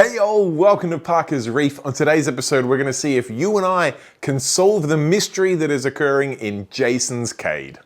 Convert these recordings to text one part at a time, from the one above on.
Hey all, welcome to Parker's Reef. On today's episode, we're going to see if you and I can solve the mystery that is occurring in Jason's cade.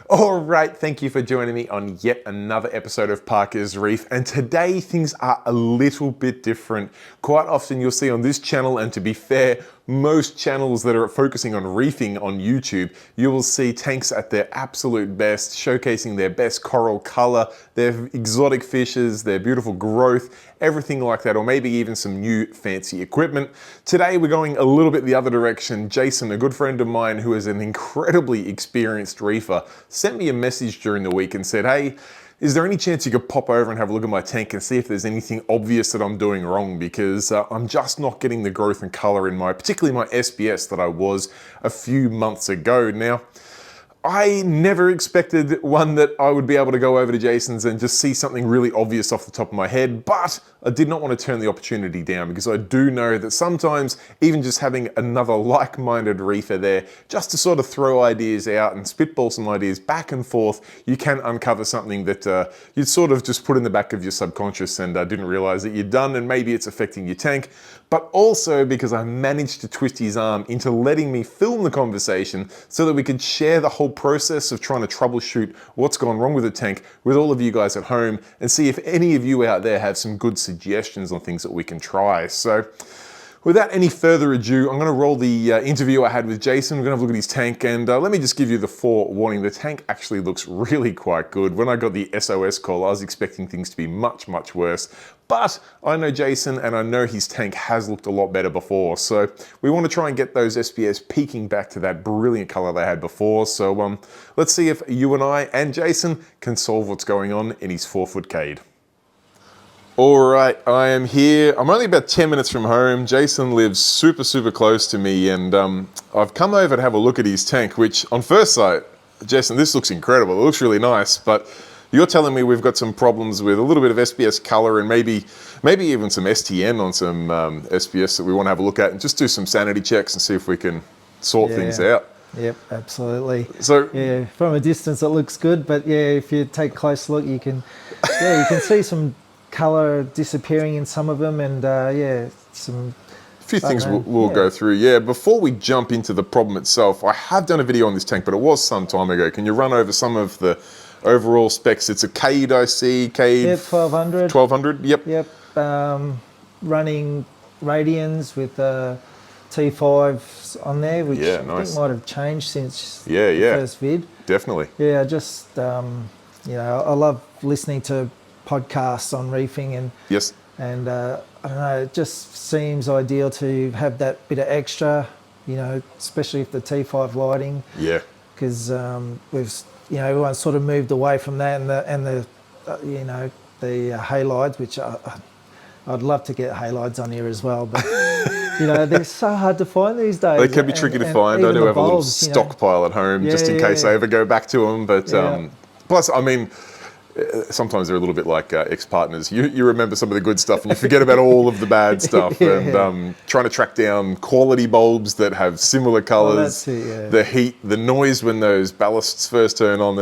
All right, thank you for joining me on yet another episode of Parker's Reef. And today things are a little bit different. Quite often you'll see on this channel, and to be fair, most channels that are focusing on reefing on YouTube, you will see tanks at their absolute best, showcasing their best coral color, their exotic fishes, their beautiful growth, everything like that, or maybe even some new fancy equipment. Today we're going a little bit the other direction. Jason, a good friend of mine who is an incredibly experienced reefer, sent me a message during the week and said, hey, is there any chance you could pop over and have a look at my tank and see if there's anything obvious that I'm doing wrong? Because I'm just not getting the growth and color in particularly my SBS that I was a few months ago. Now, I never expected one that I would be able to go over to Jason's and just see something really obvious off the top of my head, but I did not want to turn the opportunity down because I do know that sometimes even just having another like-minded reefer there, just to sort of throw ideas out and spitball some ideas back and forth, you can uncover something that you'd sort of just put in the back of your subconscious and didn't realize that you'd done, and maybe it's affecting your tank. But also because I managed to twist his arm into letting me film the conversation so that we could share the whole process of trying to troubleshoot what's gone wrong with the tank with all of you guys at home, and see if any of you out there have some good suggestions on things that we can try. So without any further ado, I'm going to roll the interview I had with Jason. We're going to have a look at his tank, and let me just give you the forewarning. The tank actually looks really quite good. When I got the SOS call, I was expecting things to be much, much worse. But I know Jason, and I know his tank has looked a lot better before. So we want to try and get those SPS peaking back to that brilliant color they had before. So let's see if you and I and Jason can solve what's going on in his 4-foot cade. All right, I am here. I'm only about 10 minutes from home. Jason lives super, super close to me, and I've come over to have a look at his tank, which on first sight, Jason, this looks incredible. It looks really nice, but you're telling me we've got some problems with a little bit of SPS color and maybe even some STN on some SPS that we want to have a look at and just do some sanity checks and see if we can sort things out. Yep, absolutely. So yeah, from a distance it looks good, but yeah, if you take a close look, you can see some color disappearing in some of them, and a few things we'll go through. Yeah, before we jump into the problem itself, I have done a video on this tank, but it was some time ago. Can you run over some of the overall specs? It's a cade, I see. Cade. Yeah, 1200. 1200. Yep. Yep. Running radians with T5s on there, which I think might have changed since the first vid. Definitely. Yeah, I just I love listening to podcasts on reefing, and and I don't know, it just seems ideal to have that bit of extra, especially if the T5 lighting. Yeah. Because everyone's sort of moved away from that, and the halides, which I'd love to get halides on here as well, but they're so hard to find these days. They can be tricky to find. I do have a little stockpile at home just in case I ever go back to them. But plus, I mean, sometimes they're a little bit like ex-partners. You remember some of the good stuff and you forget about all of the bad stuff. And trying to track down quality bulbs that have similar colours, the heat, the noise when those ballasts first turn on.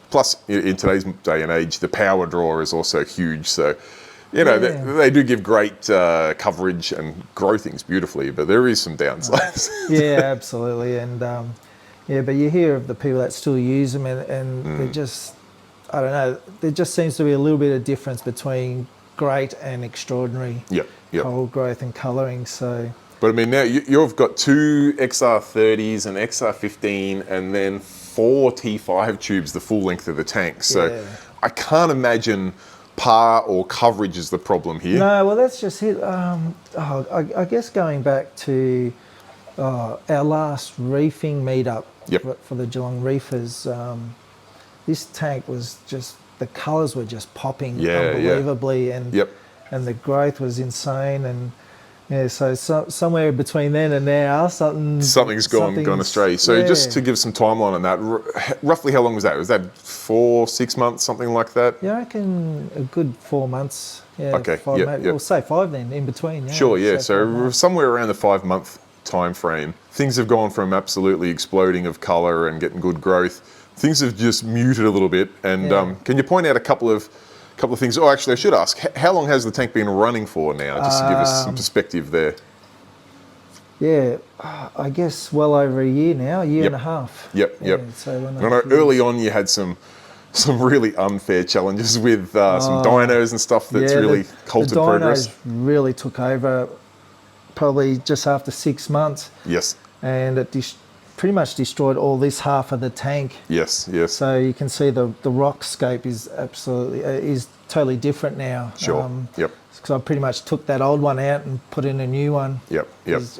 Plus, in today's day and age, the power draw is also huge. So, they do give great coverage and grow things beautifully, but there is some downsides. Yeah, absolutely. And but you hear of the people that still use them, and they're just, I don't know, there just seems to be a little bit of difference between great and extraordinary coral growth and colouring. So, but I mean, now you've got 2 XR30s, an XR15, and then 4 T5 tubes, the full length of the tank. So I can't imagine par or coverage is the problem here. No, well, that's just it. I guess going back to our last reefing meetup for the Geelong Reefers, this tank was just, the colours were just popping unbelievably, and the growth was insane, and so somewhere between then and now, something's gone astray. So just to give some timeline on that, roughly how long was that? Was that 4-6 months, something like that? Yeah, I reckon a good 4 months. Yeah, okay. We'll say 5 then, in between. Yeah, sure. Yeah. So somewhere around the 5-month time frame, things have gone from absolutely exploding of color and getting good growth. Things have just muted a little bit. And can you point out a couple of things? Oh, actually, I should ask, how long has the tank been running for now, just to give us some perspective there? Yeah, I guess well over a year now, a year and a half. Yep. So I know early on you had some really unfair challenges with some dynos and stuff that's really halted progress. The dynos really took over probably just after 6 months. Yes. And it pretty much destroyed all this half of the tank. Yes. So you can see the rock scape is totally different now. Sure. Yep. Because I pretty much took that old one out and put in a new one. Yep.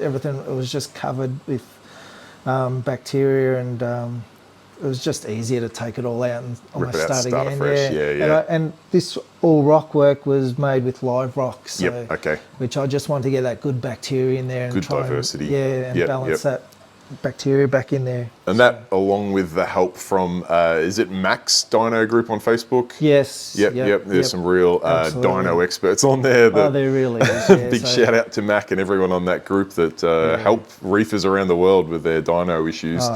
Everything, it was just covered with bacteria, and it was just easier to take it all out and almost start again. Afresh. Yeah. And this all rock work was made with live rock, so which I just wanted to get that good bacteria in there and good try diversity. and balance that bacteria back in there. And that, along with the help from, is it Max Dino Group on Facebook? Yes. Yep. There's some real dino experts on there. There really is. Big shout out to Mac and everyone on that group that help reefers around the world with their dino issues.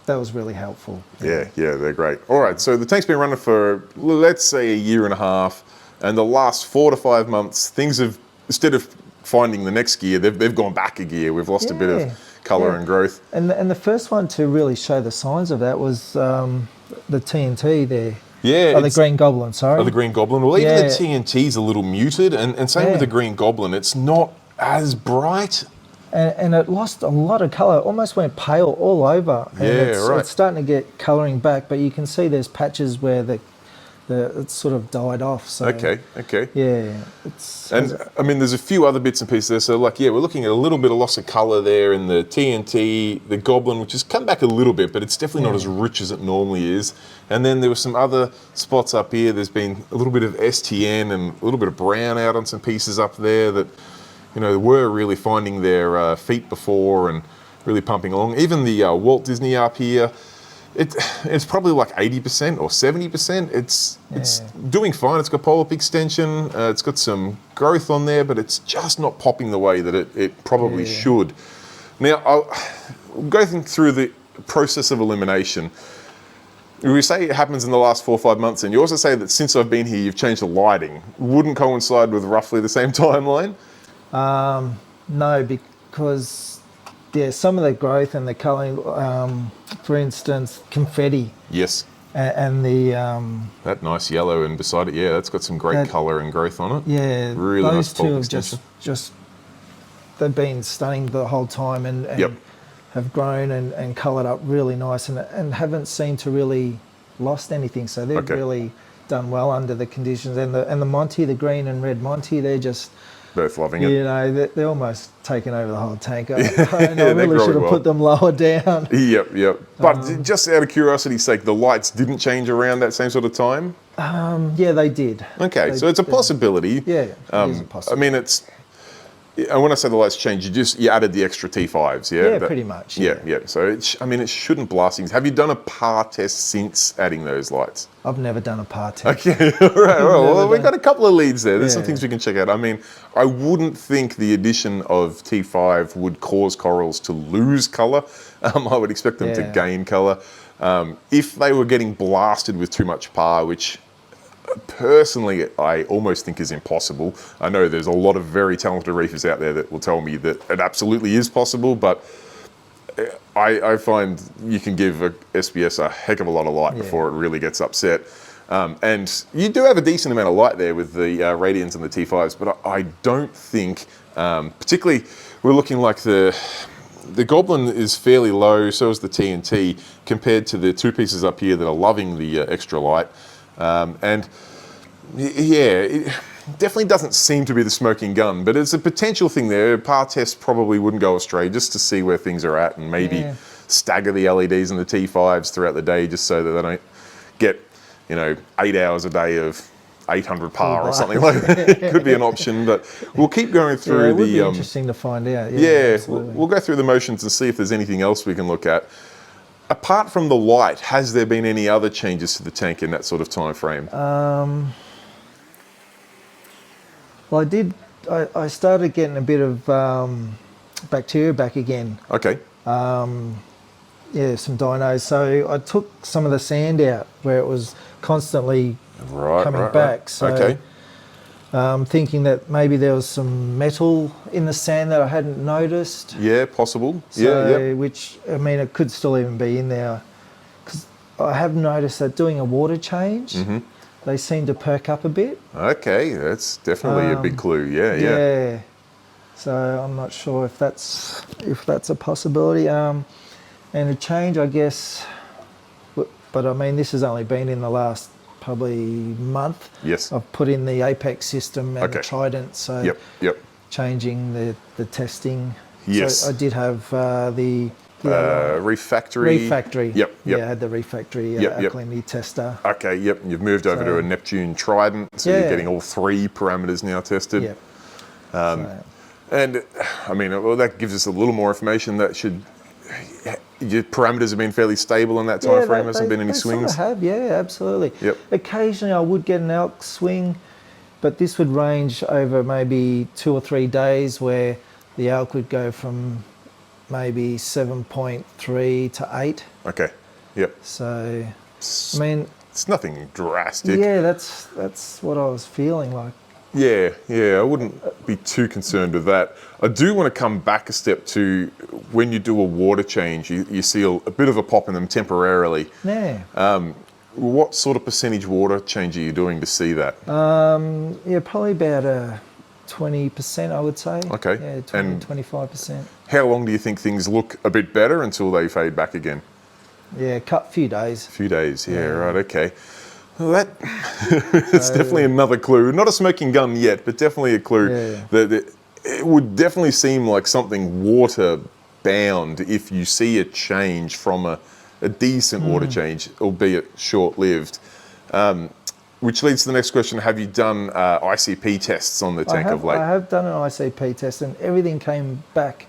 That was really helpful. Yeah, they're great. All right, so the tank's been running for, let's say, a year and a half, and the last 4 to 5 months, things have, instead of finding the next gear, they've gone back a gear. We've lost a bit of colour and growth. And the first one to really show the signs of that was the TNT there. Yeah. The Green Goblin, sorry. The Green Goblin. Well, even the TNT's a little muted, and same with the Green Goblin. It's not as bright. And it lost a lot of colour, almost went pale all over. And it's starting to get colouring back, but you can see there's patches where it's sort of died off. So Okay. Yeah. I mean, there's a few other bits and pieces there. So, we're looking at a little bit of loss of colour there in the TNT, the Goblin, which has come back a little bit, but it's definitely not as rich as it normally is. And then there were some other spots up here. There's been a little bit of STN and a little bit of brown out on some pieces up there that, were really finding their feet before and really pumping along. Even the Walt Disney up here, it's probably like 80% or 70%. It's doing fine. It's got polar extension. It's got some growth on there, but it's just not popping the way that it probably should. Now, I'll go through the process of elimination. We say it happens in the last 4 or 5 months, and you also say that since I've been here, you've changed the lighting. Wouldn't coincide with roughly the same timeline? No, because some of the growth and the colouring, for instance, confetti. Yes. And the that nice yellow and beside it, that's got some great colour and growth on it. Yeah, really those nice two have just they've been stunning the whole time and have grown and coloured up really nice and haven't seemed to really lost anything. So they've really done well under the conditions. And the Monty, the green and red Monty, they're just both loving it. They're almost taken over the whole tank. I really should have put them lower down. Yep. But just out of curiosity's sake, the lights didn't change around that same sort of time? They did. Okay, so it's a possibility. Yeah, it is a possibility. I mean, and when I say the lights changed, you added the extra T5s, yeah? Yeah, pretty much. Yeah. So it shouldn't blast things. Have you done a par test since adding those lights? I've never done a par test. Okay, all right. Well, we've got a couple of leads there. There's some things we can check out. I mean, I wouldn't think the addition of T5 would cause corals to lose colour. I would expect them to gain colour. If they were getting blasted with too much par, which personally I almost think is impossible. I know there's a lot of very talented reefers out there that will tell me that it absolutely is possible, but I find you can give a SBS a heck of a lot of light before it really gets upset. And you do have a decent amount of light there with the Radians and the T5s, but I don't think, particularly we're looking like the Goblin is fairly low, so is the TNT, compared to the two pieces up here that are loving the extra light. And it definitely doesn't seem to be the smoking gun, but it's a potential thing there. Par test probably wouldn't go astray, just to see where things are at and maybe stagger the LEDs and the T5s throughout the day just so that they don't get, 8 hours a day of 800 par or something like that. It could be an option, but we'll keep going through it would be interesting to find out. We'll go through the motions and see if there's anything else we can look at. Apart from the light, has there been any other changes to the tank in that sort of time frame? Well, I did I started getting a bit of bacteria back again. Okay. Yeah, some dinos. So I took some of the sand out where it was constantly coming back. So Okay. thinking that maybe there was some metal in the sand that I hadn't noticed. Yeah, possible. So, which, I mean, it could still even be in there. Because I have noticed that doing a water change, they seem to perk up a bit. Okay, that's definitely a big clue. Yeah. Yeah. So I'm not sure if that's a possibility. And a change, I guess, but I mean, this has only been in the last probably month. Yes. I've put in the Apex system and the Trident, so Yep. changing the testing. Yes. So I did have the Reef Factory. Reef Factory. Yep. Yeah, I had the Reef Factory alkalinity tester. Okay, yep. You've moved over to a Neptune Trident, so you're getting all 3 parameters now tested. Yep. And I mean, well, that gives us a little more information. That your parameters have been fairly stable in that time frame. Hasn't been any swings. Sort of have, yeah, absolutely. Yep. Occasionally, I would get an elk swing, but this would range over maybe 2 or 3 days, where the elk would go from maybe 7.3 to 8. Okay. Yep. So, I mean, it's nothing drastic. Yeah, that's what I was feeling like. Yeah, I wouldn't be too concerned with that. I do want to come back a step to when you do a water change, you see a bit of a pop in them temporarily. Yeah. What sort of percentage water change are you doing to see that? Yeah, probably about a 20%, I would say. Okay. Yeah, 25%. How long do you think things look a bit better until they fade back again? Yeah, few days. A few days, yeah, right, okay. Well, it's definitely another clue. Not a smoking gun yet, but definitely a clue that it would definitely seem like something water bound if you see a change from a decent water change, albeit short-lived. Which leads to the next question: have you done ICP tests on the tank of late? I have done an ICP test, and everything came back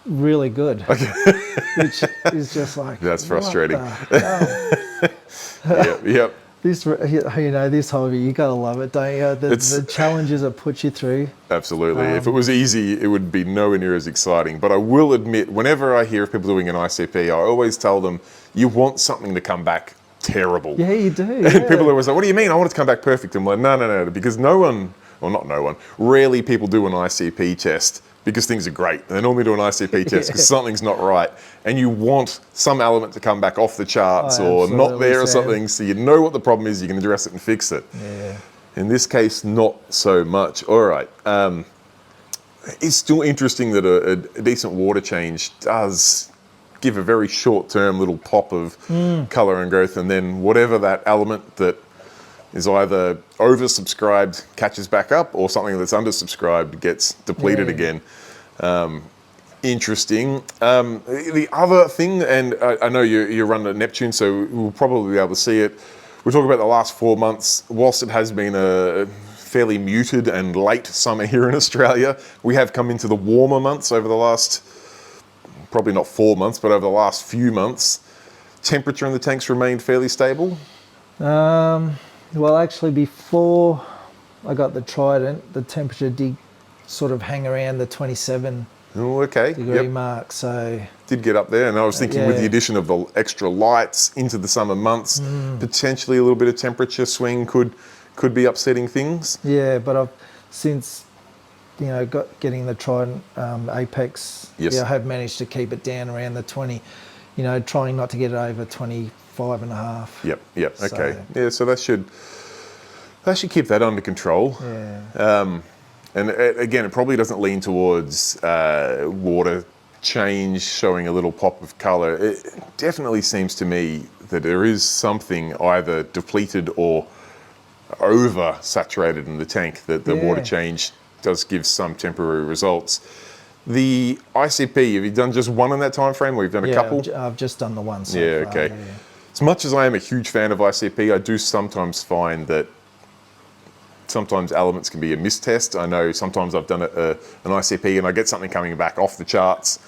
really good. Okay. Which is just like, that's frustrating. Yep. Yep. This hobby, you gotta love it, don't you? The challenges it puts you through. Absolutely. If it was easy, it would be nowhere near as exciting. But I will admit, whenever I hear of people doing an ICP, I always tell them, you want something to come back terrible. Yeah, you do. And people are always like, what do you mean? I want it to come back perfect. I'm like, no, because rarely people do an ICP test because things are great. They normally do an ICP test because something's not right. And you want some element to come back off the charts or not there or something, so you know what the problem is, you can address it and fix it. Yeah. In this case, not so much. All right. It's still interesting that a decent water change does give a very short-term little pop of colour and growth, and then whatever that element that is either oversubscribed catches back up, or something that's undersubscribed gets depleted again. Interesting. The other thing, and I know you run a Neptune, so we'll probably be able to see it. We're talking about the last 4 months. Whilst it has been a fairly muted and late summer here in Australia, we have come into the warmer months over the last, probably not 4 months, but over the last few months. Temperature in the tanks remained fairly stable? Well, actually, before I got the Trident, the temperature did sort of hang around the 27 degree mark. So did get up there, and I was thinking with the addition of the extra lights into the summer months, potentially a little bit of temperature swing could be upsetting things. Yeah, but I've since getting the Trident Apex, I have managed to keep it down around the 20. Trying not to get it over 25 and a half. Yep. Okay. Yeah, so that should keep that under control. Yeah. And again, it probably doesn't lean towards water change showing a little pop of colour. It definitely seems to me that there is something either depleted or over-saturated in the tank, that the water change does give some temporary results. The ICP, have you done just one in that time frame, or you've done a couple? I've just done the one so far. Okay. Yeah. As much as I am a huge fan of ICP, I do sometimes find that sometimes elements can be a mistest. I know sometimes I've done an ICP and I get something coming back off the charts,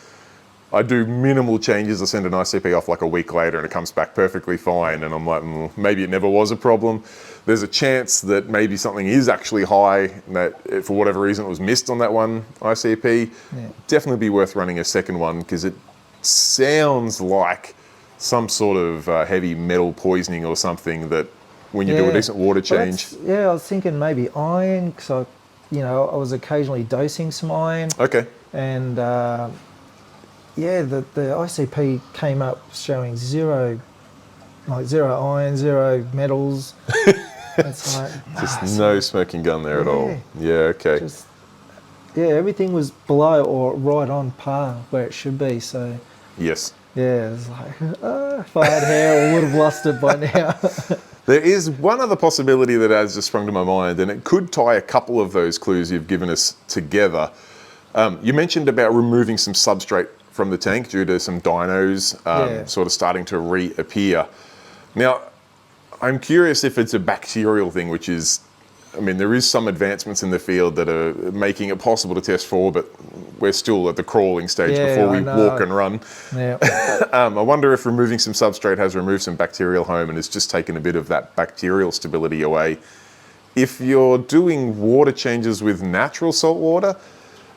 I do minimal changes. I send an ICP off like a week later and it comes back perfectly fine. And I'm like, maybe it never was a problem. There's a chance that maybe something is actually high, and that for whatever reason it was missed on that one ICP. Yeah. Definitely be worth running a second one, because it sounds like some sort of heavy metal poisoning or something, that when you do a decent water change. I was thinking maybe iron, because I was occasionally dosing some iron. Okay. And the ICP came up showing zero iron, zero metals. It's like just no smoking gun there at all. Yeah, okay. Everything was below or right on par where it should be. So yes. Yeah, it's like, if I had hair, I would have lost it by now. There is one other possibility that has just sprung to my mind, and it could tie a couple of those clues you've given us together. You mentioned about removing some substrate from the tank due to some dinos sort of starting to reappear. Now, I'm curious if it's a bacterial thing, which is, I mean, there is some advancements in the field that are making it possible to test for, but we're still at the crawling stage before we walk and run. Yeah. I wonder if removing some substrate has removed some bacterial home and has just taken a bit of that bacterial stability away. If you're doing water changes with natural salt water,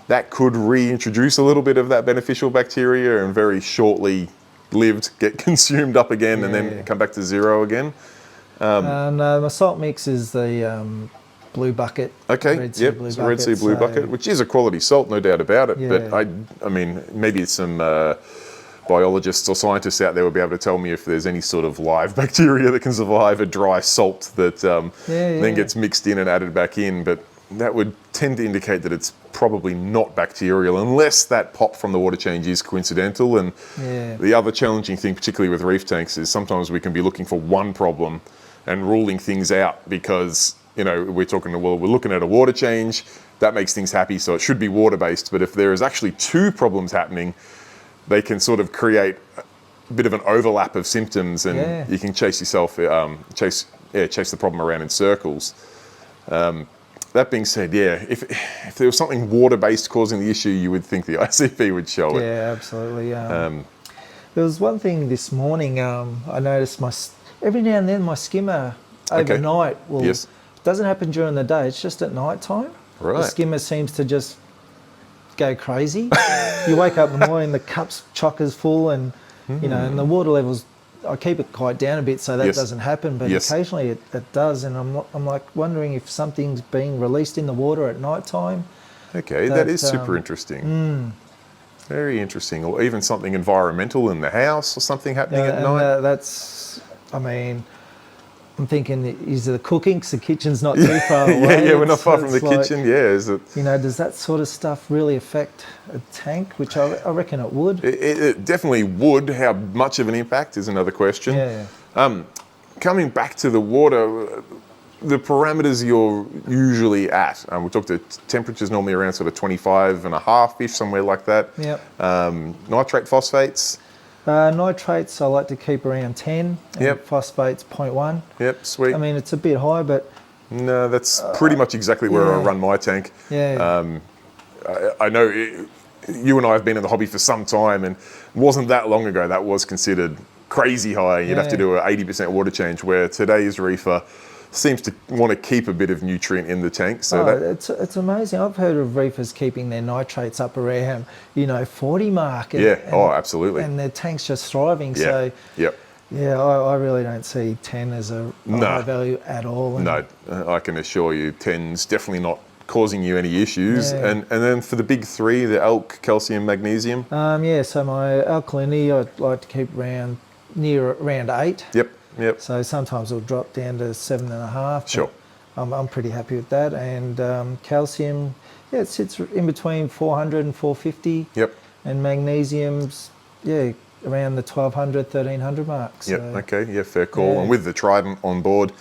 that could reintroduce a little bit of that beneficial bacteria and very shortly lived get consumed up again and then come back to zero again. No, my salt mix is the blue bucket. Okay, Red Sea Blue Bucket, which is a quality salt, no doubt about it. Yeah. But I mean, maybe some biologists or scientists out there will be able to tell me if there's any sort of live bacteria that can survive a dry salt that then gets mixed in and added back in. But that would tend to indicate that it's probably not bacterial, unless that pop from the water change is coincidental. And the other challenging thing, particularly with reef tanks, is sometimes we can be looking for one problem and ruling things out because, we're looking at a water change, that makes things happy, so it should be water-based. But if there is actually two problems happening, they can sort of create a bit of an overlap of symptoms, and you can chase the problem around in circles. That being said, if there was something water-based causing the issue, you would think the ICP would show it. Yeah, absolutely. There was one thing this morning, I noticed every now and then my skimmer overnight doesn't happen during the day, it's just at night time. Right. The skimmer seems to just go crazy. You wake up in the morning, the cup's chock-is full, and and the water levels, I keep it quite down a bit so that doesn't happen, but occasionally it does, and I'm like wondering if something's being released in the water at night time. Okay, that is super interesting. Very interesting. Or even something environmental in the house or something happening at night. I'm thinking, is it the cooking? Because the kitchen's not too far away. We're not far from the kitchen. Is it? Does that sort of stuff really affect a tank? Which I reckon it would. It definitely would. How much of an impact is another question. Coming back to the water, the parameters you're usually at. We talked to temperatures normally around sort of 25.5-ish, somewhere like that. Nitrate phosphates. Nitrates I like to keep around 10. And phosphates 0.1. Yep, sweet. I mean, it's a bit high, but no, that's pretty much exactly where I run my tank. I know you and I have been in the hobby for some time, and it wasn't that long ago that was considered crazy high. You'd have to do an 80% water change, where today's reefer seems to want to keep a bit of nutrient in the tank. So it's amazing. I've heard of reefers keeping their nitrates up around 40 mark. And, absolutely. And their tank's just thriving. I really don't see 10 as a high value at all. No, I can assure you 10's definitely not causing you any issues. And then for the big three, the alk, calcium, magnesium. So my alkalinity I'd like to keep around 8. Yep. So sometimes it'll drop down to 7.5. Sure. I'm pretty happy with that. And calcium, it sits in between 400 and 450. Yep. And magnesium's, around the 1200, 1300 mark. So, fair call. Yeah. And with the Trident on board,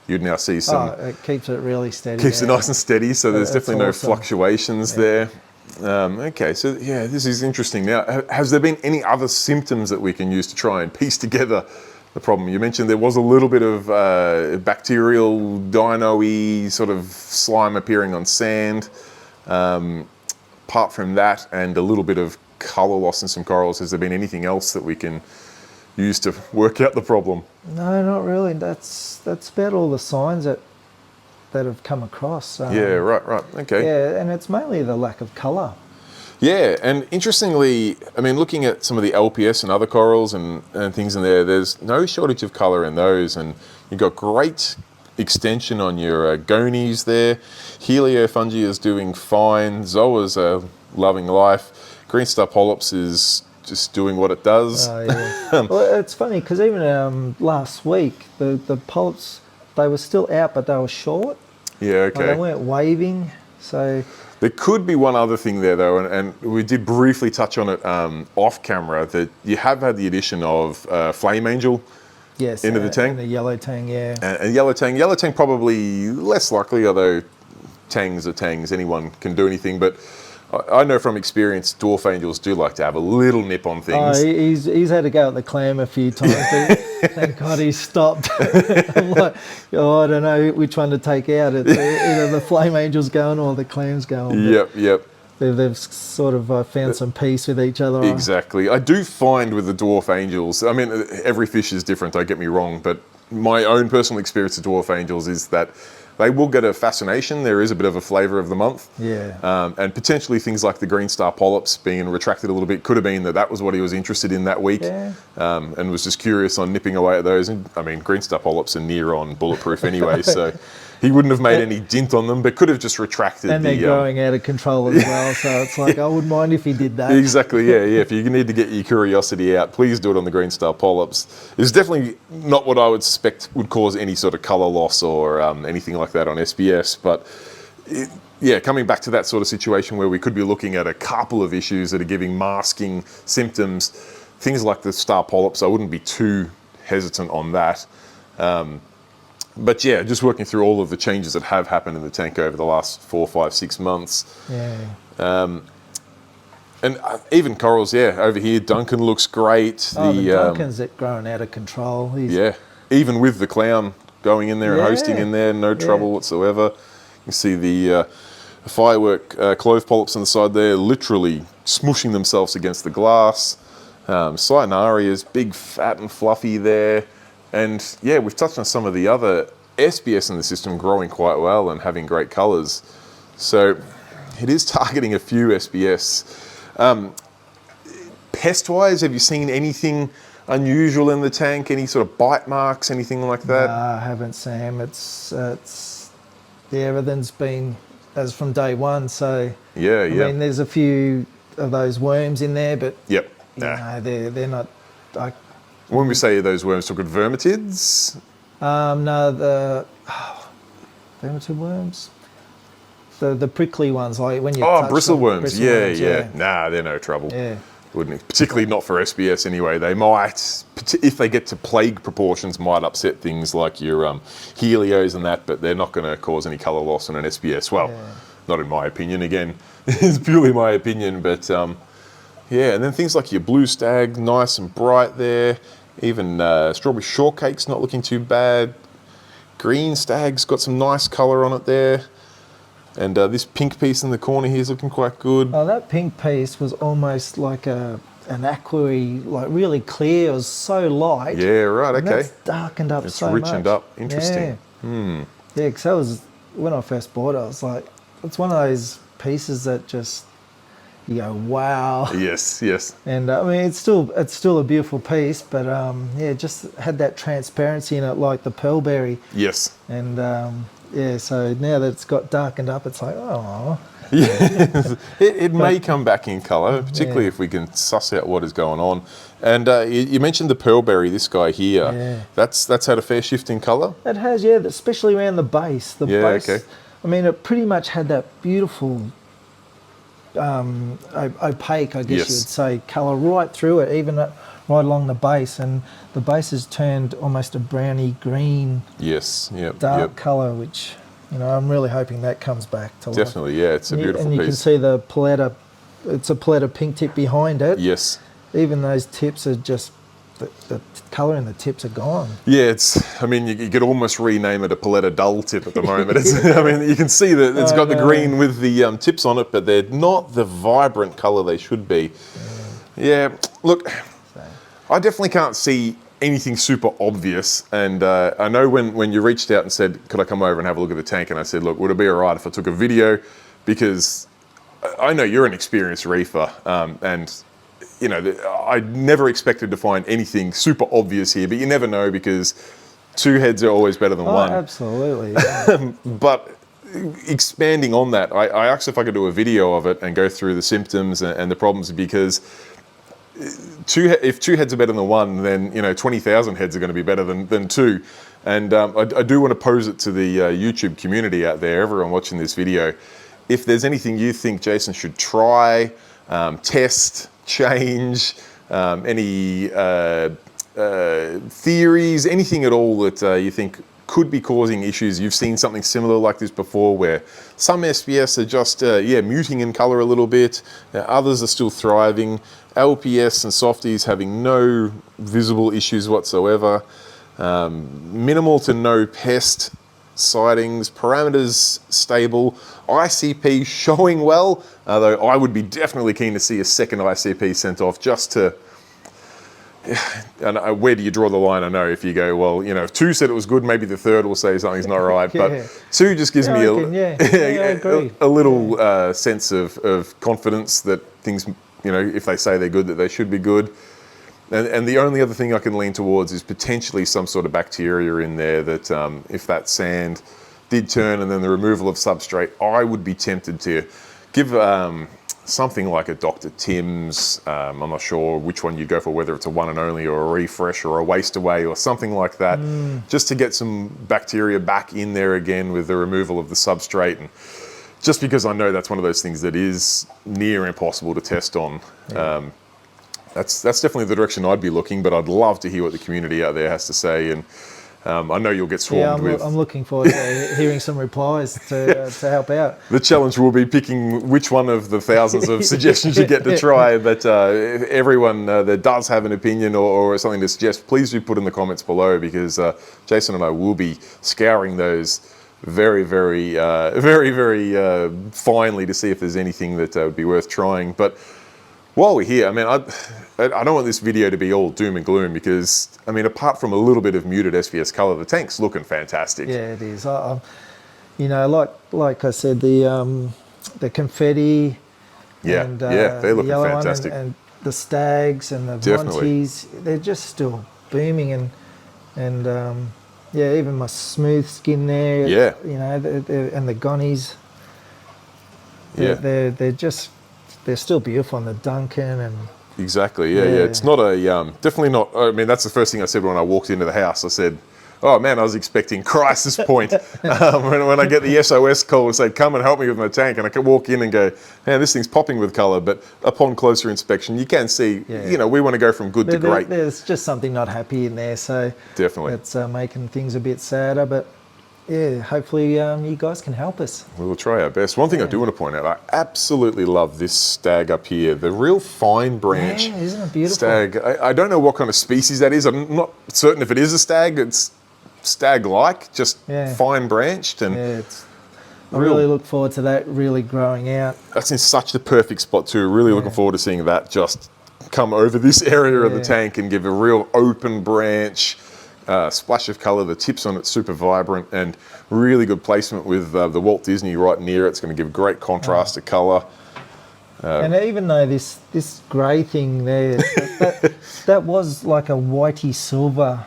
you'd now see some... it keeps it really steady. Keeps it nice and steady, so there's definitely no fluctuations there. This is interesting. Now, has there been any other symptoms that we can use to try and piece together the problem? You mentioned there was a little bit of bacterial, dino-y sort of slime appearing on sand. Apart from that, and a little bit of colour loss in some corals. Has there been anything else that we can use to work out the problem? No, not really. That's about all the signs that have come across. Yeah, right, okay. Yeah, and it's mainly the lack of colour. Yeah, and interestingly, I mean, looking at some of the LPS and other corals and things in there, there's no shortage of colour in those, and you've got great extension on your gonies there. Heliofungi is doing fine. Zoas are loving life. Green star polyps is just doing what it does. Yeah. Well, it's funny because even last week, the polyps, they were still out, but they were short. Yeah, okay. Like, they weren't waving, so... There could be one other thing there, though, and we did briefly touch on it off camera, that you have had the addition of flame angel into the tank. And the yellow tang, yeah. And yellow tang probably less likely, although tangs are tangs, anyone can do anything. But I know from experience, dwarf angels do like to have a little nip on things. Oh, he's had to go at the clam a few times, but thank God he stopped. I'm like, I don't know which one to take out. It's either the flame angel's going or the clam's going. Yep. They've sort of found some peace with each other. Exactly. I do find with the dwarf angels, I mean, every fish is different, don't get me wrong, but my own personal experience of dwarf angels is that they will get a fascination. There is a bit of a flavour of the month. Yeah. And potentially things like the green star polyps being retracted a little bit could have been that was what he was interested in that week. Yeah. And was just curious on nipping away at those. And I mean, green star polyps are near on bulletproof anyway, so he wouldn't have made any dint on them, but could have just retracted. And they're growing out of control as well, so it's like, I wouldn't mind if he did that. Exactly, yeah. If you need to get your curiosity out, please do it on the green star polyps. It's definitely not what I would suspect would cause any sort of colour loss or anything like that on SBS, but coming back to that sort of situation where we could be looking at a couple of issues that are giving masking symptoms, things like the star polyps, I wouldn't be too hesitant on that. But yeah, just working through all of the changes that have happened in the tank over the last 4, 5, 6 months. Yeah. And even corals, over here, Duncan looks great. The Duncan's growing out of control. Even with the clown going in there and hosting in there, no trouble whatsoever. You can see the firework clove polyps on the side there, literally smushing themselves against the glass. Cyanarias, big, fat and fluffy there. And we've touched on some of the other SBS in the system growing quite well and having great colours. So it is targeting a few SBS. Pest-wise, have you seen anything unusual in the tank? Any sort of bite marks, anything like that? No, I haven't, Sam. It's everything's been as from day one. So I mean, there's a few of those worms in there, but you know, they're not. When we say those worms, talking vermitids? No, the vermitid worms. The prickly ones, like when you touch bristle them, worms. Yeah. Nah, they're no trouble. Yeah. Wouldn't, particularly not for SBS anyway. They might, if they get to plague proportions, might upset things like your helios and that, but they're not going to cause any colour loss on an SBS. Well, not in my opinion. Again, it's purely my opinion, but and then things like your blue stag, nice and bright there. Even strawberry shortcake's not looking too bad. Green stag's got some nice colour on it there. And this pink piece in the corner here is looking quite good. Oh, that pink piece was almost like an aquary, like really clear. It was so light. Yeah, right, okay. It's darkened up so much. It's richened up. Interesting. Yeah, because that was, when I first bought it, I was like, it's one of those pieces that just, you go, wow. Yes. And I mean, it's still a beautiful piece, but it just had that transparency in it, like the pearlberry. Yes. And so now that it's got darkened up, it's like, oh. Yeah, it may come back in colour, particularly if we can suss out what is going on. And you mentioned the pearlberry, this guy here. Yeah. That's had a fair shift in colour? It has, especially around the base. The base, okay. I mean, it pretty much had that beautiful opaque, I guess you would say, colour right through it, even right along the base. And the base has turned almost a browny green, dark colour, which, you know, I'm really hoping that comes back to life. Definitely, it's a beautiful piece. And you can see the paletta, it's a paletta pink tip behind it. Yes. Even those tips are just, the colour in the tips are gone. Yeah, I mean, you could almost rename it a paletta dull tip at the moment. I mean, you can see that it's got the green with the tips on it, but they're not the vibrant colour they should be. Yeah, look, So, I definitely can't see anything super obvious. And I know when you reached out and said, could I come over and have a look at the tank? And I said, look, would it be all right if I took a video? Because I know you're an experienced reefer, and you know, I never expected to find anything super obvious here, but you never know because two heads are always better than one. absolutely. Yeah. But expanding on that, I asked if I could do a video of it and go through the symptoms and the problems, because if two heads are better than one, then 20,000 heads are going to be better than two. And I do want to pose it to the YouTube community out there, everyone watching this video. If there's anything you think Jason should try, test, change, any theories, anything at all that you think could be causing issues. You've seen something similar like this before, where some SPS are just muting in color a little bit, others are still thriving, LPS and softies having no visible issues whatsoever, minimal to no pest sightings, parameters stable, ICP showing well, although I would be definitely keen to see a second ICP sent off just to, and where do you draw the line? I know if you go, well, if two said it was good, maybe the third will say something's not right, Yeah. but two just gives me a little sense of confidence that things, if they say they're good, that they should be good. And the only other thing I can lean towards is potentially some sort of bacteria in there that if that sand did turn and then the removal of substrate, I would be tempted to give something like a Dr. Tim's. I'm not sure which one you'd go for, whether it's a one and only or a refresh or a waste away or something like that, just to get some bacteria back in there again with the removal of the substrate. And just because I know that's one of those things that is near impossible to test on. Yeah. That's definitely the direction I'd be looking, but I'd love to hear what the community out there has to say. And I know you'll get swarmed with. I'm looking forward to hearing some replies to help out. The challenge will be picking which one of the thousands of suggestions you get to try. But if everyone that does have an opinion or something to suggest, please do put in the comments below, because Jason and I will be scouring those very, very, very finely to see if there's anything that would be worth trying. But while we're here, I mean, I don't want this video to be all doom and gloom, because, I mean, apart from a little bit of muted SPS color, the tank's looking fantastic. Yeah, it is. Like I said, the confetti. Yeah, and, they're looking the fantastic. And the stags and the Monties, they're just still booming. And even my smooth skin there. Yeah. And the gonnies. Yeah. They're still beautiful on the Duncan and. Exactly. Yeah. It's not a definitely not. I mean, that's the first thing I said when I walked into the house. I said, "Oh man, I was expecting crisis point." When I get the SOS call and say, "Come and help me with my tank," and I can walk in and go, "Man, this thing's popping with color." But upon closer inspection, you can see, we want to go from good to great. There's just something not happy in there, so definitely it's making things a bit sadder. But yeah, hopefully you guys can help us. We will try our best. One thing I do want to point out, I absolutely love this stag up here. The real fine branch. Yeah, isn't it beautiful? Stag. I don't know what kind of species that is. I'm not certain if it is a stag. It's stag-like, just fine branched. And I really look forward to that really growing out. That's in such the perfect spot too. Really looking forward to seeing that just come over this area of the tank and give a real open branch. Splash of color, the tips on it super vibrant, and really good placement with the Walt Disney right near it. It's going to give great contrast to color. And even though this grey thing there, that was like a whitey silver,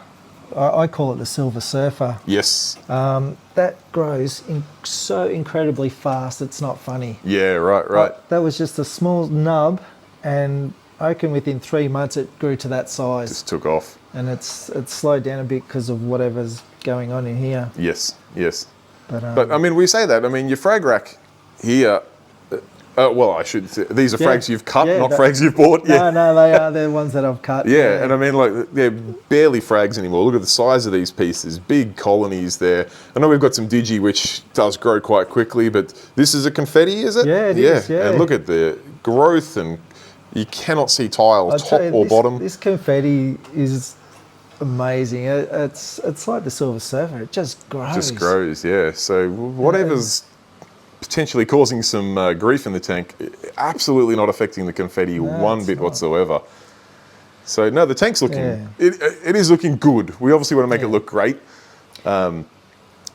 I call it the silver surfer. Yes. That grows so incredibly fast, it's not funny. Yeah, right. That was just a small nub, and I reckon within 3 months it grew to that size. Just took off. And it's slowed down a bit because of whatever's going on in here. Yes. But I mean, we say that. I mean, your frag rack here. Well, I should say, these are frags you've cut, not frags you've bought. No, they're ones that I've cut. Yeah, and I mean, like, they're barely frags anymore. Look at the size of these pieces, big colonies there. I know we've got some digi, which does grow quite quickly, but this is a confetti, is it? Yeah, it is, yeah. And look at the growth, and you cannot see tile, top or bottom. This confetti is amazing. It's like the silver surfer. It just grows. Yeah. So whatever's potentially causing some grief in the tank, absolutely not affecting the confetti one bit whatsoever. So no, the tank's looking, it is looking good. We obviously want to make it look great. And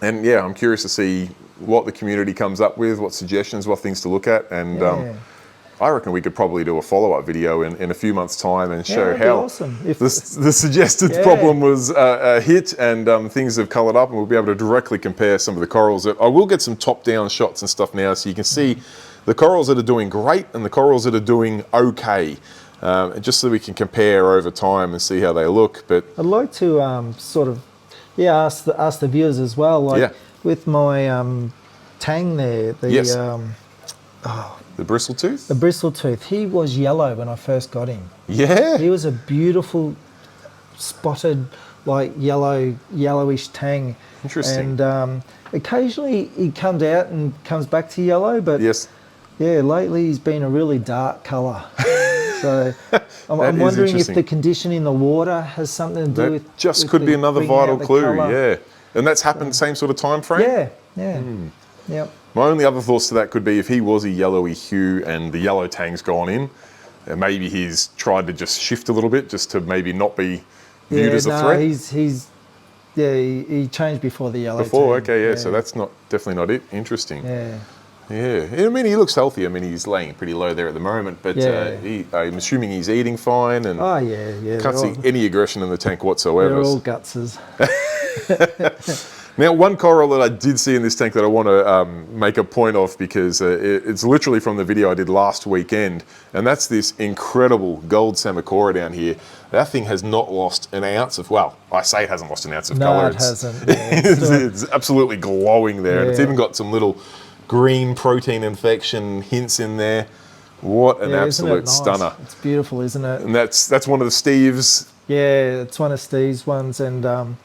yeah, I'm curious to see what the community comes up with, what suggestions, what things to look at. And I reckon we could probably do a follow-up video in a few months' time and show how the suggested problem was hit and things have coloured up, and we'll be able to directly compare some of the corals. I will get some top-down shots and stuff now so you can see the corals that are doing great and the corals that are doing okay, just so we can compare over time and see how they look. But I'd like to sort of ask the viewers as well, like with my tang there, the bristle-tooth? The bristle-tooth. He was yellow when I first got him. Yeah. He was a beautiful spotted, like yellowish tang. Interesting. And occasionally he comes out and comes back to yellow, but yeah, lately he's been a really dark colour. So I'm wondering if the condition in the water has something to do with. Just could be another vital clue. Yeah, and that's happened same sort of time frame. Yep. My only other thoughts to that could be if he was a yellowy hue and the yellow tang's gone in, and maybe he's tried to just shift a little bit just to maybe not be viewed as a threat. He changed before the yellow. So that's definitely not it. Interesting. Yeah. I mean, he looks healthy. I mean, he's laying pretty low there at the moment, but I'm assuming he's eating fine and can't see any aggression in the tank whatsoever. They're all gutses. Now, one coral that I did see in this tank that I want to make a point of, because it's literally from the video I did last weekend, and that's this incredible gold Samicora down here. That thing has not lost an ounce of, well, I say it hasn't lost an ounce of colour. No, it hasn't. It's absolutely glowing there, and it's even got some little green protein infection hints in there. What an absolute stunner. It's beautiful, isn't it? And that's one of the Steve's. Yeah, it's one of Steve's ones, and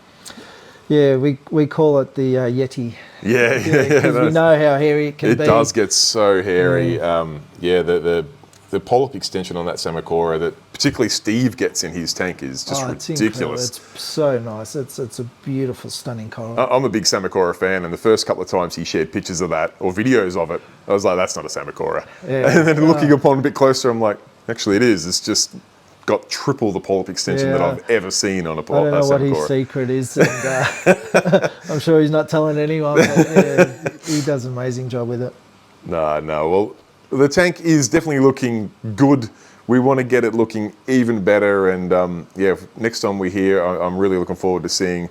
we call it the Yeti. Because we know how hairy it can be. It does get so hairy. The polyp extension on that Samicora that particularly Steve gets in his tank is just ridiculous. It's so nice. It's a beautiful, stunning coral. I'm a big Samicora fan, and the first couple of times he shared pictures of that or videos of it, I was like, that's not a Samicora. And then looking upon a bit closer, I'm like, actually it is. It's just got triple the polyp extension that I've ever seen on a Samicora. I don't know what his secret is, and I'm sure he's not telling anyone, but he does an amazing job with it. No. Well, the tank is definitely looking good. We want to get it looking even better, and next time we're here, I'm really looking forward to seeing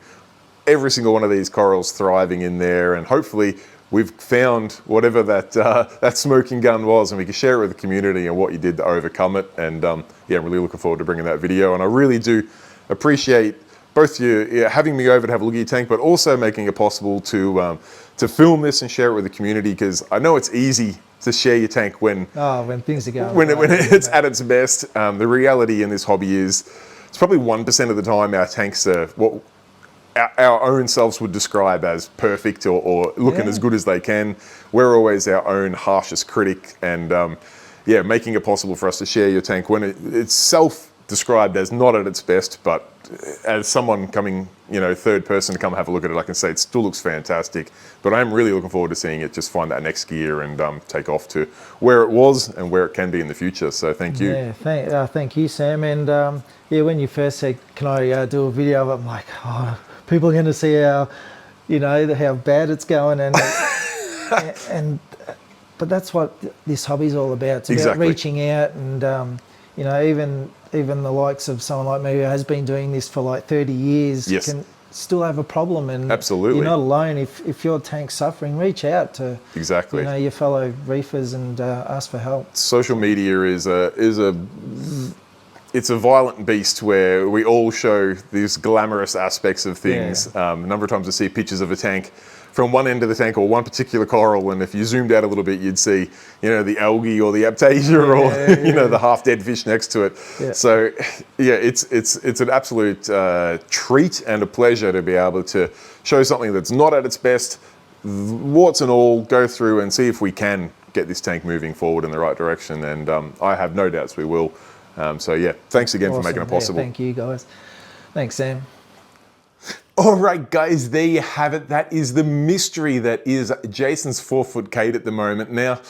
every single one of these corals thriving in there, and hopefully we've found whatever that smoking gun was, and we can share it with the community and what you did to overcome it. And I'm really looking forward to bringing that video, and I really do appreciate both you having me over to have a look at your tank, but also making it possible to film this and share it with the community, because I know it's easy to share your tank when things are going when it's at its best. The reality in this hobby is it's probably 1% of the time our tanks are what our own selves would describe as perfect or looking as good as they can. We're always our own harshest critic, and making it possible for us to share your tank when it's self-described as not at its best, but as someone coming, third person to come have a look at it, I can say it still looks fantastic. But I'm really looking forward to seeing it just find that next gear and take off to where it was and where it can be in the future. So thank you. Yeah, thank you, Sam. And when you first said, can I do a video of it, I'm like, people are going to see how bad it's going, but that's what this hobby's all about. It's about reaching out, and even the likes of someone like me who has been doing this for like 30 years can still have a problem, and absolutely you're not alone. If your tank's suffering, reach out to your fellow reefers and ask for help. Social media is it's a violent beast where we all show these glamorous aspects of things. A number of times I see pictures of a tank from one end of the tank or one particular coral, and if you zoomed out a little bit, you'd see, the algae or the aptasia or the half-dead fish next to it. So, it's an absolute treat and a pleasure to be able to show something that's not at its best, warts and all, go through and see if we can get this tank moving forward in the right direction, and I have no doubts we will. Thanks again for making it possible. Thank you, guys. Thanks, Sam. All right, guys, there you have it. That is the mystery that is Jason's 4-foot Kate at the moment. Now,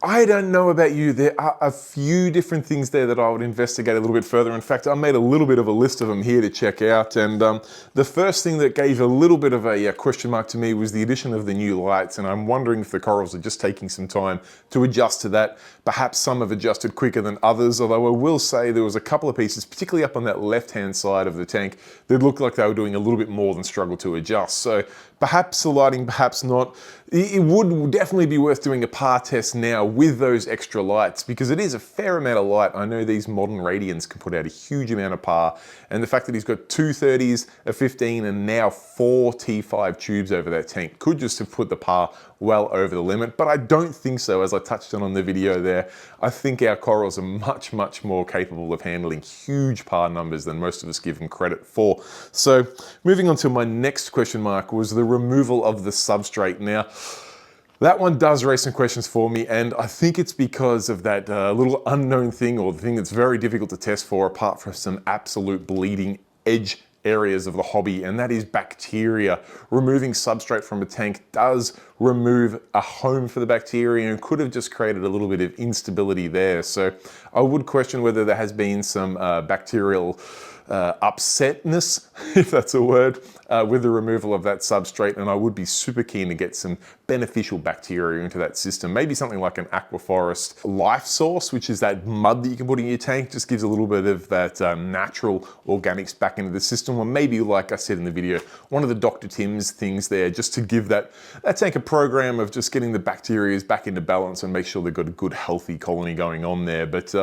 I don't know about you. There are a few different things there that I would investigate a little bit further. In fact, I made a little bit of a list of them here to check out. And the first thing that gave a little bit of a question mark to me was the addition of the new lights. And I'm wondering if the corals are just taking some time to adjust to that. Perhaps some have adjusted quicker than others, although I will say there was a couple of pieces, particularly up on that left-hand side of the tank, that looked like they were doing a little bit more than struggle to adjust. So perhaps the lighting, perhaps not. It would definitely be worth doing a par test now with those extra lights, because it is a fair amount of light. I know these modern radians can put out a huge amount of par, and the fact that he's got two 30s, a 15, and now 4 T5 tubes over that tank could just have put the par well over the limit, but I don't think so, as I touched on the video there. I think our corals are much, much more capable of handling huge par numbers than most of us give them credit for. So moving on to my next question mark was the removal of the substrate. Now, that one does raise some questions for me, and I think it's because of that little unknown thing, or the thing that's very difficult to test for, apart from some absolute bleeding edge areas of the hobby, and that is bacteria. Removing substrate from a tank does remove a home for the bacteria and could have just created a little bit of instability there. So I would question whether there has been some bacterial upsetness, if that's a word, with the removal of that substrate, and I would be super keen to get some beneficial bacteria into that system. Maybe something like an aquaforest life source, which is that mud that you can put in your tank, just gives a little bit of that natural organics back into the system. Or maybe, like I said in the video, one of the Dr. Tim's things there, just to give that tank a program of just getting the bacteria back into balance and make sure they've got a good healthy colony going on there. But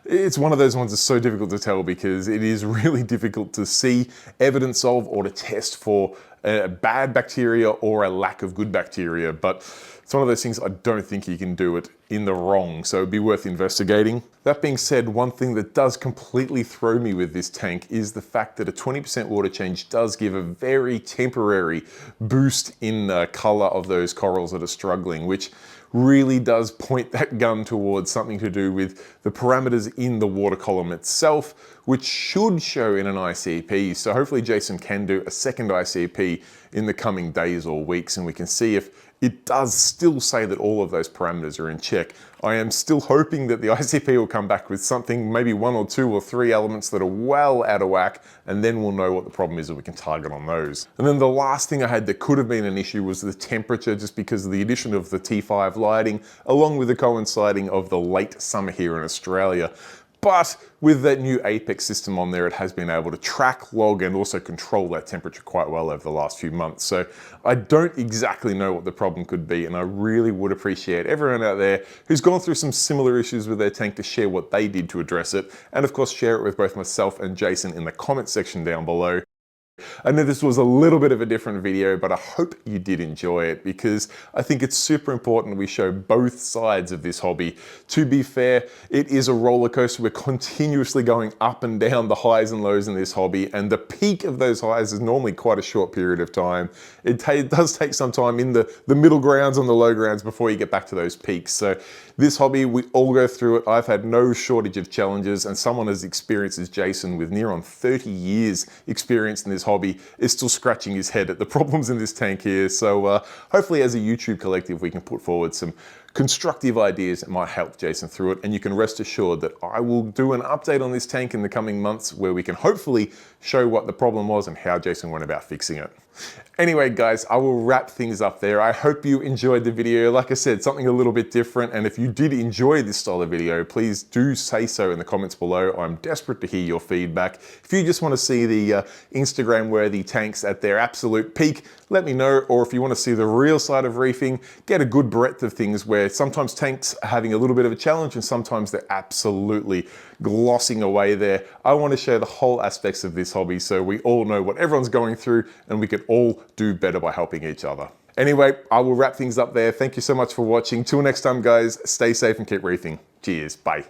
it's one of those ones that's so difficult to tell, because it is really difficult to see evidence of or to test for bad bacteria or a lack of good bacteria. But it's one of those things I don't think you can do it in the wrong, so it'd be worth investigating. That being said, one thing that does completely throw me with this tank is the fact that a 20% water change does give a very temporary boost in the color of those corals that are struggling, which really does point that gun towards something to do with the parameters in the water column itself, which should show in an ICP. So hopefully Jason can do a second ICP in the coming days or weeks, and we can see if it does still say that all of those parameters are in check. I am still hoping that the ICP will come back with something, maybe 1 or 2 or 3 elements that are well out of whack, and then we'll know what the problem is and we can target on those. And then the last thing I had that could have been an issue was the temperature, just because of the addition of the T5 lighting, along with the coinciding of the late summer here in Australia. But with that new Apex system on there, it has been able to track, log, and also control that temperature quite well over the last few months. So I don't exactly know what the problem could be, and I really would appreciate everyone out there who's gone through some similar issues with their tank to share what they did to address it, and of course share it with both myself and Jason in the comment section down below. I know this was a little bit of a different video, but I hope you did enjoy it, because I think it's super important we show both sides of this hobby. To be fair, it is a roller coaster. We're continuously going up and down the highs and lows in this hobby, and the peak of those highs is normally quite a short period of time. It does take some time in the middle grounds and the low grounds before you get back to those peaks. So this hobby, we all go through it. I've had no shortage of challenges, and someone as experienced as Jason, with near on 30 years experience in this hobby, is still scratching his head at the problems in this tank here. So hopefully as a YouTube collective, we can put forward some constructive ideas that might help Jason through it, and you can rest assured that I will do an update on this tank in the coming months, where we can hopefully show what the problem was and how Jason went about fixing it. Anyway, guys, I will wrap things up there. I hope you enjoyed the video. Like I said, something a little bit different, and if you did enjoy this style of video, please do say so in the comments below. I'm desperate to hear your feedback. If you just want to see the Instagram-worthy tanks at their absolute peak, let me know. Or if you want to see the real side of reefing, get a good breadth of things, where sometimes tanks are having a little bit of a challenge and sometimes they're absolutely glossing away there. I want to share the whole aspects of this hobby, so we all know what everyone's going through and we can all do better by helping each other. Anyway, I will wrap things up there. Thank you so much for watching. Till next time, guys, stay safe and keep reefing. Cheers, bye.